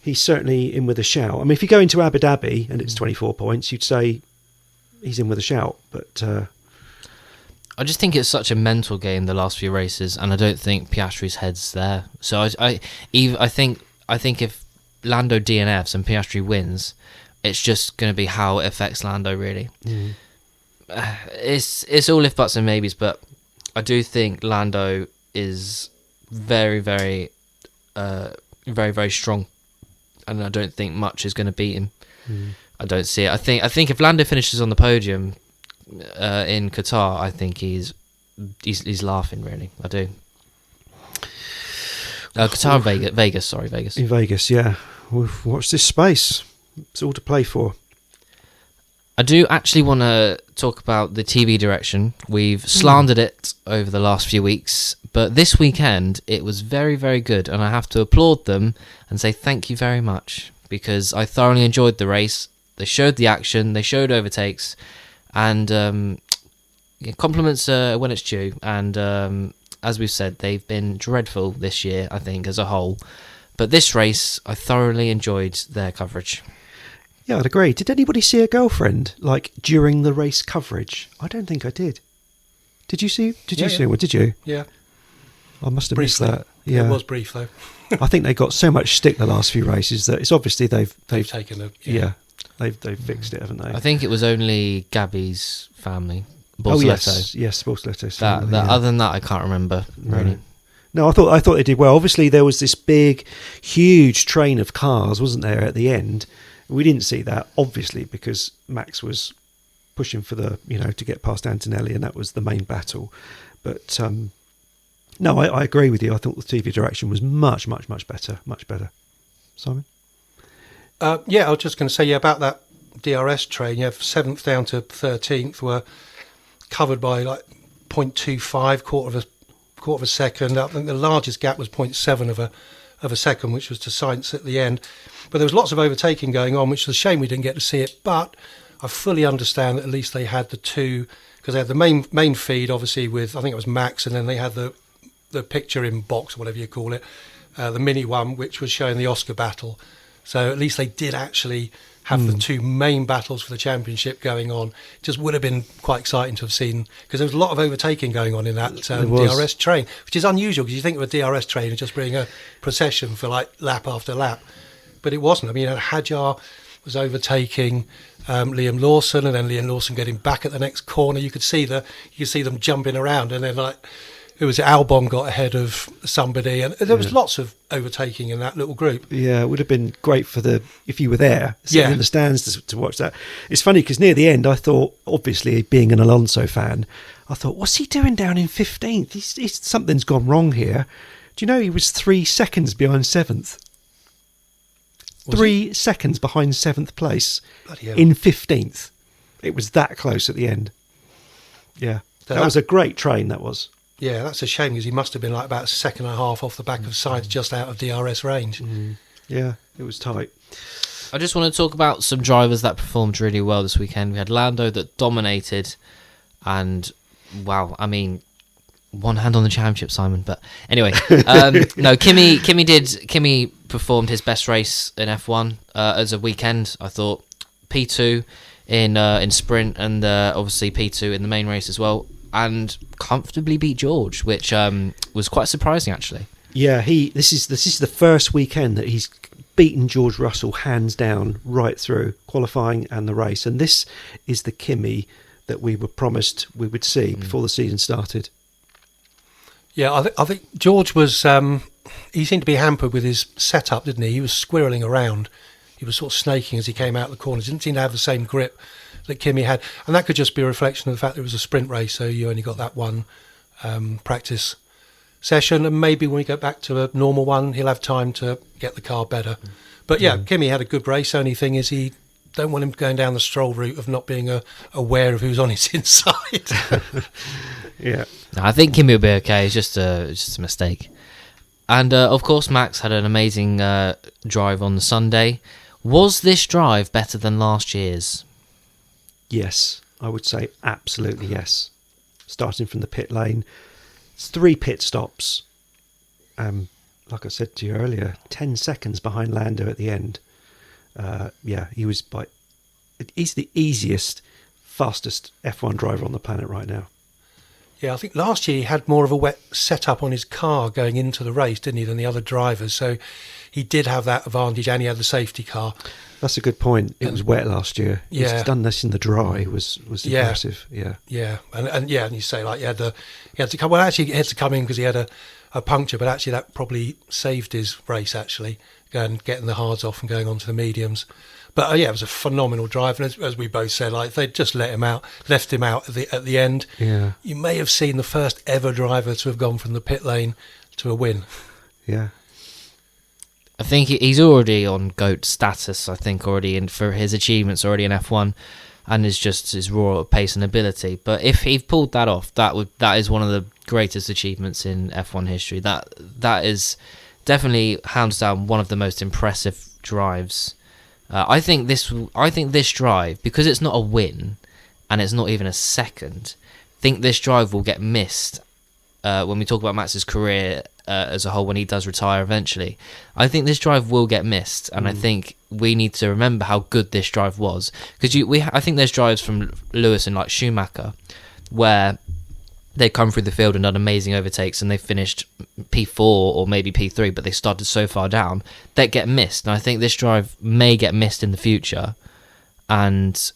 S2: he's certainly in with a shout. I mean, if you go into Abu Dhabi and it's 24 points, you'd say he's in with a shout. But
S1: I just think it's such a mental game the last few races, and I don't think Piastri's head's there. So I think if Lando DNFs and Piastri wins, it's just going to be how it affects Lando really. It's all if buts and maybes, but I do think Lando is very, very, very, very strong, and I don't think much is going to beat him. I don't see it. I think if Lando finishes on the podium in Qatar, I think he's laughing. Really, I do. Qatar, Vegas.
S2: In Vegas, yeah. We've watched this space. It's all to play for.
S1: I do actually want to talk about the TV direction. We've slandered it over the last few weeks, but this weekend it was very, very good, and I have to applaud them and say thank you very much, because I thoroughly enjoyed the race. They showed the action, they showed overtakes, and compliments when it's due. And as we've said, they've been dreadful this year, I think, as a whole. But this race, I thoroughly enjoyed their coverage.
S2: Yeah, I'd agree. Did anybody see a girlfriend during the race coverage? I don't think I did. Did you see? Did you see one? Did you?
S3: Yeah.
S2: I must have
S3: Briefly.
S2: missed that. Yeah,
S3: It was brief though.
S2: I think they got so much stick the last few races that it's obviously they've
S3: taken a
S2: they've fixed it, haven't they?
S1: I think it was only Gabby's family.
S2: Oh
S1: Borsaletto.
S2: yes, Borsaletto's
S1: That
S2: family, yeah.
S1: Other than that, I can't remember really.
S2: No, I thought they did well. Obviously, there was this big, huge train of cars, wasn't there, at the end? We didn't see that, obviously, because Max was pushing for to get past Antonelli, and that was the main battle. But no, I agree with you. I thought the TV direction was much, much, much better. Much better. Simon?
S3: I was just going to say about that DRS train. 7th down to 13th were covered by 0.25, quarter of a second. I think the largest gap was 0.7 of a second, which was to Sainz at the end. But there was lots of overtaking going on, which was a shame we didn't get to see it. But I fully understand that at least they had the two, because they had the main feed, obviously, with, I think it was Max, and then they had the picture in box, whatever you call it, the mini one, which was showing the Oscar battle. So at least they did actually have the two main battles for the championship going on. Just would have been quite exciting to have seen, because there was a lot of overtaking going on in that DRS train, which is unusual, because you think of a DRS train and just being a procession for lap after lap. But it wasn't. I mean, Hadjar was overtaking Liam Lawson, and then Liam Lawson getting back at the next corner. You could see them jumping around, and then it was Albon got ahead of somebody, and there was lots of overtaking in that little group.
S2: Yeah, it would have been great if you were there, sitting in the stands to watch that. It's funny because near the end, I thought, obviously being an Alonso fan, I thought, what's he doing down in 15th? Something's gone wrong here. Do you know he was 3 seconds behind 7th? 3 seconds behind 7th place in 15th. It was that close at the end. Yeah, that was a great train, that was.
S3: Yeah, that's a shame, because he must have been about a second and a half off the back of Sainz, just out of DRS range.
S2: Yeah, it was tight.
S1: I just want to talk about some drivers that performed really well this weekend. We had Lando that dominated, and wow, I mean, one hand on the championship, Simon. But anyway, no, Kimi performed his best race in F1 as a weekend. I thought P2 in sprint, and obviously P2 in the main race as well, and comfortably beat George, which was quite surprising actually.
S2: Yeah, this is the first weekend that he's beaten George Russell hands down right through qualifying and the race, and this is the Kimi that we were promised we would see before the season started.
S3: Yeah, I think George was. He seemed to be hampered with his setup, didn't he? He was squirreling around. He was sort of snaking as he came out the corners. Didn't seem to have the same grip that Kimi had, and that could just be a reflection of the fact that it was a sprint race, so you only got that one practice session, and maybe when we go back to a normal one, he'll have time to get the car better. But yeah, Kimi had a good race. Only thing is, he don't want him going down the Stroll route of not being aware of who's on his inside.
S2: Yeah,
S1: no, I think Kimi will be okay. It's just a mistake. And of course, Max had an amazing drive on the Sunday. Was this drive better than last year's?
S2: yes, I would say absolutely yes. Starting from the pit lane, it's 3 pit stops. Like I said to you earlier, 10 seconds behind Lando at the end. He's the easiest, fastest F1 driver on the planet right now.
S3: Yeah, I think last year he had more of a wet setup on his car going into the race, didn't he, than the other drivers. So he did have that advantage, and he had the safety car.
S2: That's a good point. It was wet last year.
S3: Yeah.
S2: He's done this in the dry was impressive. Yeah.
S3: Yeah, and you say like he had to come. Well, actually, he had to come in because he had a puncture, but actually that probably saved his race. Actually, going getting the hards off and going on to the mediums. But yeah, it was a phenomenal drive, and as we both said, like if they'd just left him out at the end,
S2: Yeah.
S3: you may have seen the first ever driver to have gone from the pit lane to a win.
S2: Yeah.
S1: I think he's already on GOAT status, I think, already, and for his achievements already in F1, and is just his raw pace and ability. But if he pulled that off, that is one of the greatest achievements in F1 history. That is definitely hands down one of the most impressive drives. I think this drive, because it's not a win and it's not even a second, I think this drive will get missed when we talk about Max's career as a whole when he does retire eventually. I think this drive will get missed, and I think we need to remember how good this drive was, because I think there's drives from Lewis and like Schumacher where they come through the field and done amazing overtakes and they finished P4 or maybe P3, but they started so far down that get missed. And I think this drive may get missed in the future, and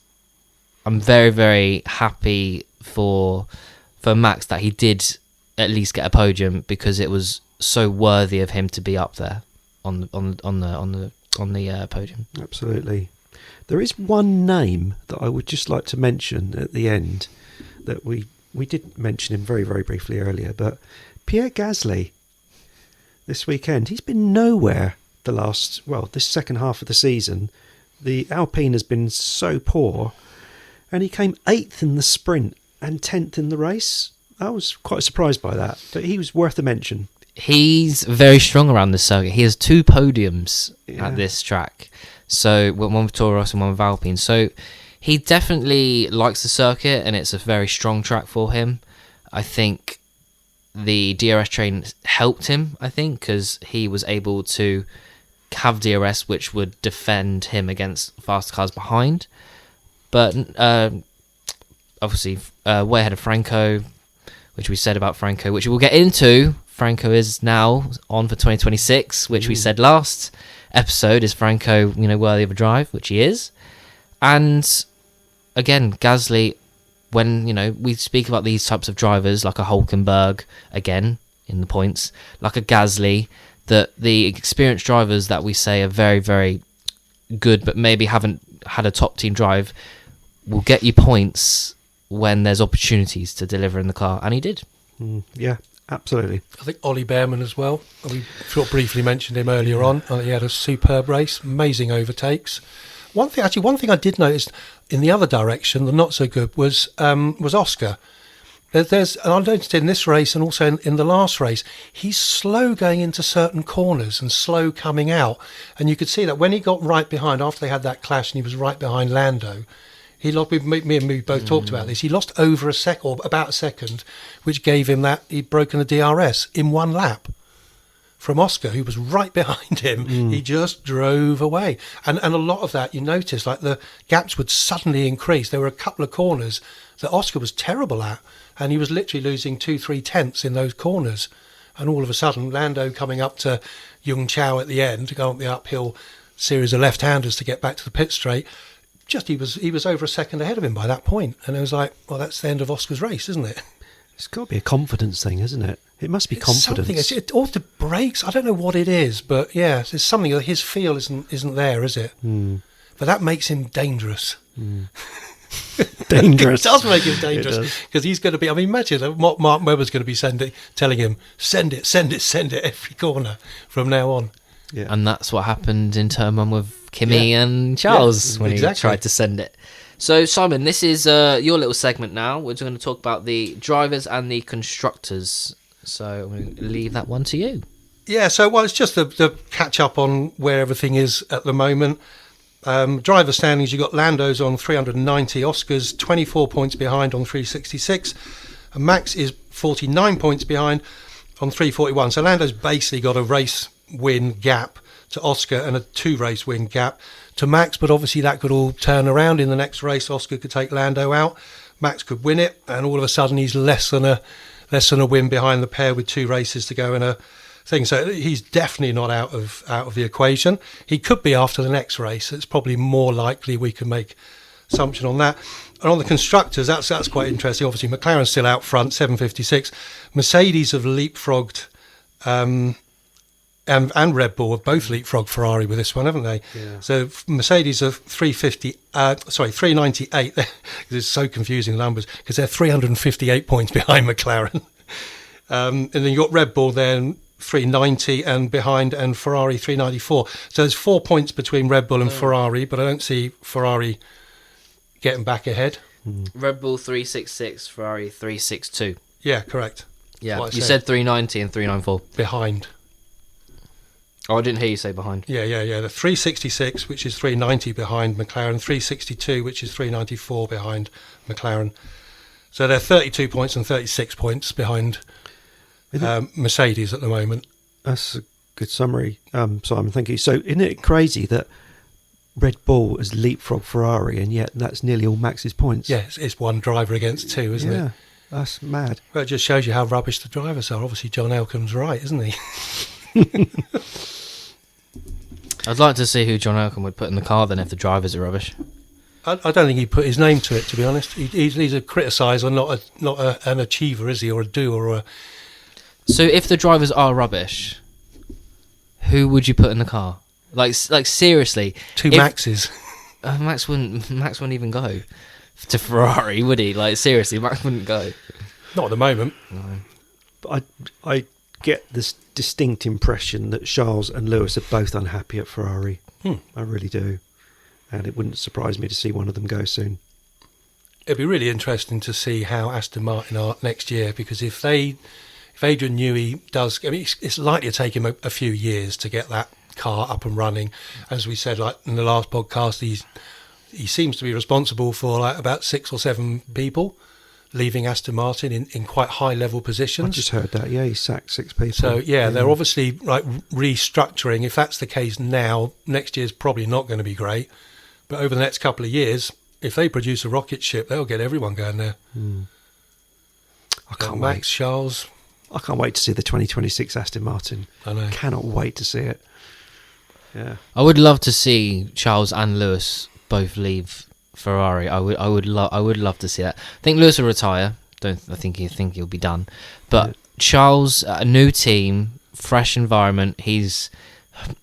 S1: I'm very, very happy for Max that he did at least get a podium, because it was so worthy of him to be up there on the podium.
S2: Absolutely. There is one name that I would just like to mention at the end that we did mention him very, very briefly earlier, but Pierre Gasly this weekend, he's been nowhere this second half of the season. The Alpine has been so poor, and he came 8th in the sprint and 10th in the race. I was quite surprised by that, but he was worth a mention.
S1: He's very strong around this circuit. He has 2 podiums at this track, so one with Toro Rosso and one with Alpine. So he definitely likes the circuit, and it's a very strong track for him. I think the DRS train helped him, because he was able to have DRS which would defend him against fast cars behind. But obviously way ahead of Franco, which we said about Franco, which we'll get into. Franco is now on for 2026, which we said last episode. Is Franco, worthy of a drive? Which he is. And again, Gasly, when we speak about these types of drivers, like a Hülkenberg, again in the points, like a Gasly, that the experienced drivers that we say are very, very good, but maybe haven't had a top team drive, will get you points when there's opportunities to deliver in the car, and he did.
S2: Yeah, absolutely.
S3: I think Ollie Behrman as well. We sort of briefly mentioned him earlier on. He had a superb race, amazing overtakes. One thing I did notice in the other direction, the not so good, was Oscar. There's, and I noticed in this race and also in the last race, he's slow going into certain corners and slow coming out. And you could see that when he got right behind, after they had that clash and he was right behind Lando, he lost, me and me both talked about this, he lost over a sec, or about a second, which gave him that, he'd broken the DRS in one lap. From Oscar, who was right behind him, he just drove away. And a lot of that, you notice, like the gaps would suddenly increase. There were a couple of corners that Oscar was terrible at, and he was literally losing 2-3 tenths in those corners. And all of a sudden, Lando coming up to Jung Chow at the end to go up the uphill series of left-handers to get back to the pit straight, just he was over a second ahead of him by that point. And it was like, well, that's the end of Oscar's race, isn't it?
S2: It's got to be a confidence thing, isn't it? It must be confidence.
S3: Or the brakes. I don't know what it is, but yeah, there's something that his feel isn't there, is it? But that makes him dangerous.
S2: Dangerous.
S3: It does make him dangerous because he's going to be. I mean, imagine what Mark Webber's going to be telling him, send it every corner from now on.
S1: Yeah. And that's what happened in turn one with Kimi and Charles when he tried to send it. So, Simon, this is your little segment now. We're going to talk about the drivers and the constructors. So, I'm going to leave that one to you.
S3: Yeah, so, well, it's just the catch-up on where everything is at the moment. Driver standings, you've got Lando's on 390, Oscar's 24 points behind on 366, and Max is 49 points behind on 341. So, Lando's basically got a race win gap to Oscar and a 2-race win gap to Max, but obviously that could all turn around in the next race. Oscar could take Lando out, Max could win it, and all of a sudden he's less than a win behind the pair with 2 races to go in a thing. So he's definitely not out of the equation. He could be after the next race. It's probably more likely we can make assumption on that. And on the constructors, that's quite interesting. Obviously McLaren's still out front, 756. Mercedes have leapfrogged and Red Bull have both leapfrogged Ferrari with this one, haven't they?
S2: Yeah.
S3: So Mercedes are 398. It's so confusing, the numbers, because they're 358 points behind McLaren. And then you've got Red Bull then 390 and behind, and Ferrari 394. So there's 4 points between Red Bull and Ferrari, but I don't see Ferrari getting back ahead.
S1: Red Bull 366, Ferrari 362.
S3: Yeah, correct.
S1: Yeah, you said 390 and 394.
S3: Behind.
S1: Oh, I didn't hear you say behind.
S3: Yeah. The 366, which is 390 behind McLaren, 362, which is 394 behind McLaren. So they're 32 points and 36 points behind Mercedes at the moment.
S2: That's a good summary, Simon. Thank you. So isn't it crazy that Red Bull has leapfrogged Ferrari, and yet that's nearly all Max's points?
S3: Yeah, it's one driver against 2, isn't it?
S2: Yeah, that's mad.
S3: Well, it just shows you how rubbish the drivers are. Obviously, John Elkham's right, isn't he?
S2: I'd like to see who John Elkham would put in the car then if the drivers are rubbish.
S3: I don't think he put his name to it, to be honest. He's a criticiser, not an achiever, is he, or a doer, or a...
S1: So if the drivers are rubbish, who would you put in the car? Like seriously,
S3: two Maxes.
S1: Max wouldn't even go to Ferrari, would he? Like seriously, Max wouldn't go.
S3: Not at the moment.
S2: No. But I get this distinct impression that Charles and Lewis are both unhappy at Ferrari. I really do. And it wouldn't surprise me to see one of them go soon.
S3: It'd be really interesting to see how Aston Martin are next year, because if Adrian Newey does, I mean, it's likely to take him a few years to get that car up and running. As we said, like in the last podcast, he seems to be responsible for like about 6 or 7 people leaving Aston Martin in quite high level positions.
S2: I just heard that. Yeah, he sacked 6 people.
S3: So yeah, they're obviously like restructuring. If that's the case now, next year's probably not going to be great. But over the next couple of years, if they produce a rocket ship, they'll get everyone going there.
S2: I can't
S3: Max,
S2: wait.
S3: Charles.
S2: I can't wait to see the 2026 Aston Martin.
S3: I know.
S2: Cannot wait to see it. Yeah.
S1: I would love to see Charles and Lewis both leave Ferrari. I would love to see that. I think Lewis will retire. I think he'll be done. But Charles, a new team, fresh environment.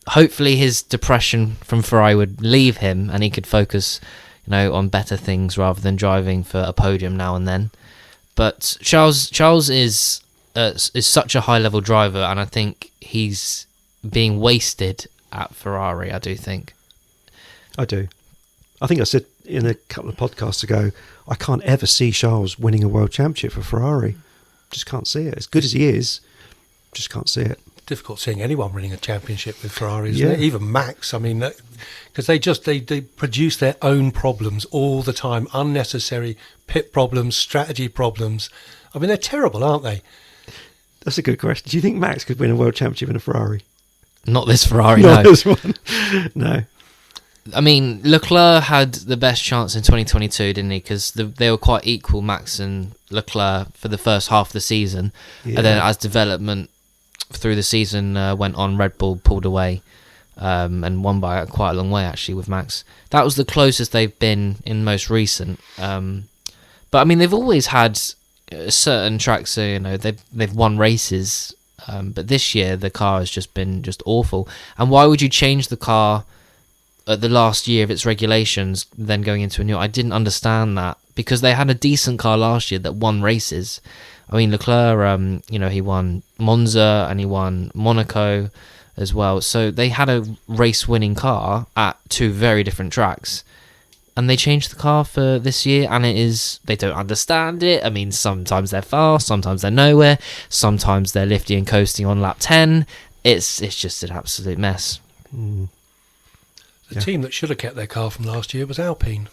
S1: Hopefully his depression from Ferrari would leave him, and he could focus, on better things rather than driving for a podium now and then. But Charles is such a high level driver, and I think he's being wasted at Ferrari. I do think.
S2: I do. I think I said in a couple of podcasts ago, I can't ever see Charles winning a world championship for Ferrari. Just can't see it. As good as he is, just can't see it.
S3: Difficult seeing anyone winning a championship with Ferrari, isn't it? Even Max. I mean, because they produce their own problems all the time, unnecessary pit problems, strategy problems. I mean, they're terrible, aren't they?
S2: That's a good question. Do you think Max could win a world championship in a Ferrari?
S1: Not this Ferrari,
S2: Not
S1: no.
S2: this one. No.
S1: I mean, Leclerc had the best chance in 2022, didn't he? Because they were quite equal, Max and Leclerc, for the first half of the season.
S2: Yeah.
S1: And then as development through the season went on, Red Bull pulled away and won by quite a long way, actually, with Max. That was the closest they've been in most recent. But, I mean, they've always had certain tracks, so, you know, they've won races. But this year, the car has just been just awful. And why would you change the car at the last year of its regulations, then going into a new? I didn't understand that, because they had a decent car last year that won races. I mean, Leclerc, he won Monza and he won Monaco as well. So they had a race-winning car at two very different tracks. And they changed the car for this year, and they don't understand it. I mean, sometimes they're fast, sometimes they're nowhere, sometimes they're lifty and coasting on lap 10. It's just an absolute mess.
S2: Mm.
S3: The team that should have kept their car from last year was Alpine.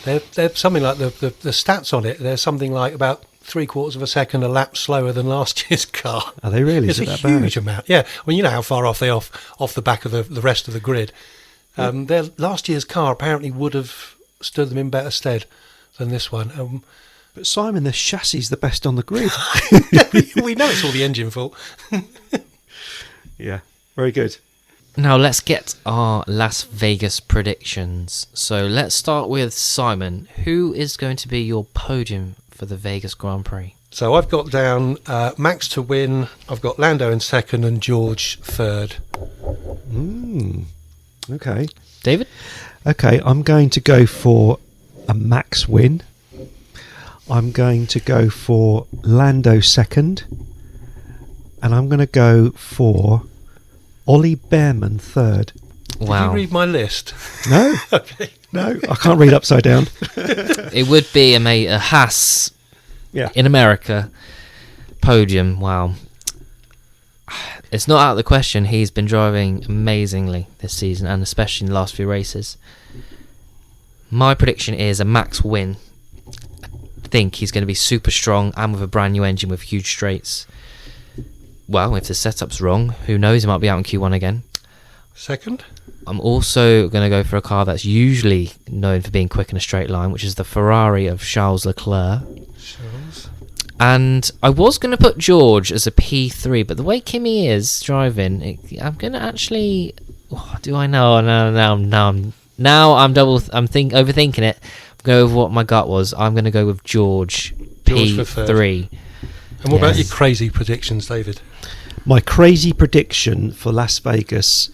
S3: They're something like the stats on it. They're something like about 3/4 of a second a lap slower than last year's car.
S2: Are they really?
S3: It's a huge amount. Yeah, I mean, you know how far off they off the back of the rest of the grid. Their last year's car apparently would have stood them in better stead than this one.
S2: But Simon, the chassis is the best on the grid.
S3: We know it's all the engine fault.
S2: Yeah, very good.
S1: Now let's get our Las Vegas predictions. So let's start with Simon. Who is going to be your podium for the Vegas Grand Prix?
S3: So I've got down Max to win. I've got Lando in second and George third.
S2: Okay.
S1: David?
S2: Okay, I'm going to go for a Max win. I'm going to go for Lando second. And I'm going to go for Ollie Behrman third.
S1: Wow.
S3: Did you read my list?
S2: No.
S3: Okay.
S2: No, I can't read upside down.
S1: It would be a Haas
S2: Yeah.
S1: in America podium. Wow. It's not out of the question. He's been driving amazingly this season, and especially in the last few races. My prediction is a Max win. I think he's going to be super strong and with a brand new engine with huge straights. Well, if the setup's wrong, who knows, he might be out in Q1 again.
S3: Second?
S1: I'm also going to go for a car that's usually known for being quick in a straight line, which is the Ferrari of Charles Leclerc. And I was going to put George as a P3, but the way Kimi is driving, I'm going to actually... Oh, do I know? Now I'm overthinking it. Go with what my gut was. I'm going to go with George P3.
S3: And what about your crazy predictions, David?
S2: My crazy prediction for Las Vegas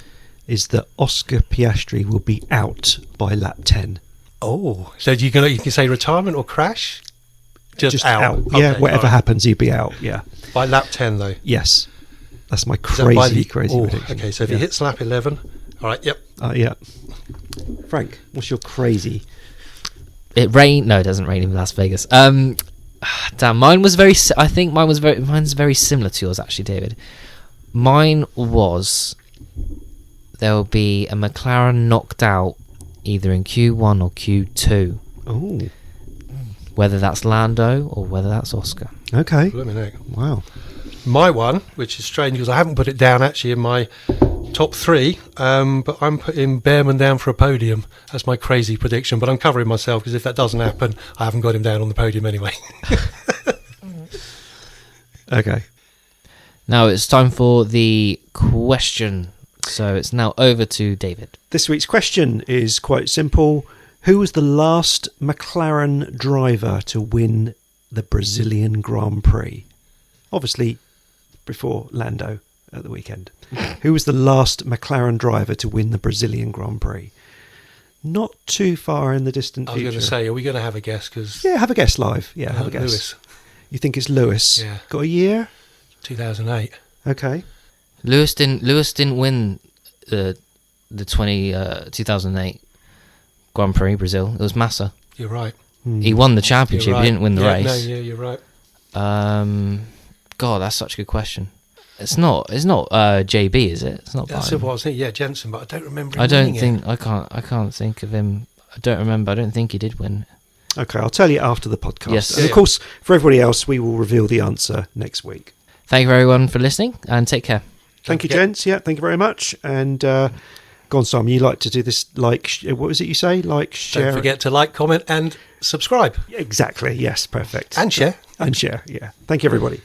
S2: is that Oscar Piastri will be out by lap 10.
S3: Oh, so you can say retirement or crash? Just out.
S2: Yeah,
S3: Okay,
S2: whatever
S3: right.
S2: happens, he'll be out. Yeah.
S3: By lap 10, though.
S2: Yes. That's my
S3: Is that by
S2: crazy prediction.
S3: Okay, so if he hits lap 11, all right, yep.
S2: Yeah. Frank, what's your crazy?
S1: It rained. No, it doesn't rain in Las Vegas. Damn, mine was very. I think mine's very similar to yours, actually, David. Mine was there will be a McLaren knocked out either in Q1 or Q2.
S2: Oh.
S1: Whether that's Lando or whether that's Oscar.
S2: Okay.
S3: Blimey,
S2: Wow.
S3: my one, which is strange because I haven't put it down actually in my top three, but I'm putting Behrman down for a podium. That's my crazy prediction, but I'm covering myself because if that doesn't happen, I haven't got him down on the podium anyway.
S2: Okay.
S1: Now it's time for the question. So it's now over to David.
S2: This week's question is quite simple. Who was the last McLaren driver to win the Brazilian Grand Prix? Obviously, before Lando at the weekend. Who was the last McLaren driver to win the Brazilian Grand Prix? Not too far in the distant
S3: I was
S2: future.
S3: going to say, are we going to have a guess? Cause,
S2: Yeah, have a guess live. Yeah, have a guess.
S3: Lewis,
S2: You think it's Lewis?
S3: Yeah.
S2: Got a year?
S3: 2008.
S2: Okay.
S1: Lewis didn't win the 2008 Grand Prix, Brazil. It was Massa.
S3: You're right.
S1: He won the championship.
S3: You're right.
S1: He didn't win the race.
S3: No, yeah, you're right.
S1: God, that's such a good question. It's not JB, is it? It's not.
S3: That's
S1: Biden.
S3: what I was thinking. Yeah, Jensen, but I don't remember. Him
S1: I don't
S3: winning
S1: think I can't think of him. I don't remember. I don't think he did win.
S2: Okay, I'll tell you after the podcast.
S1: Yes.
S2: And of course, for everybody else, we will reveal the answer next week.
S1: Thank you everyone for listening, and take care.
S2: Thank you, gents. Yeah, thank you very much. And go on, Simon, you like to do this, what was it you say? Like, share.
S3: Don't forget to like, comment, and subscribe.
S2: Exactly, yes, perfect.
S3: And share.
S2: And share, yeah. Thank you, everybody.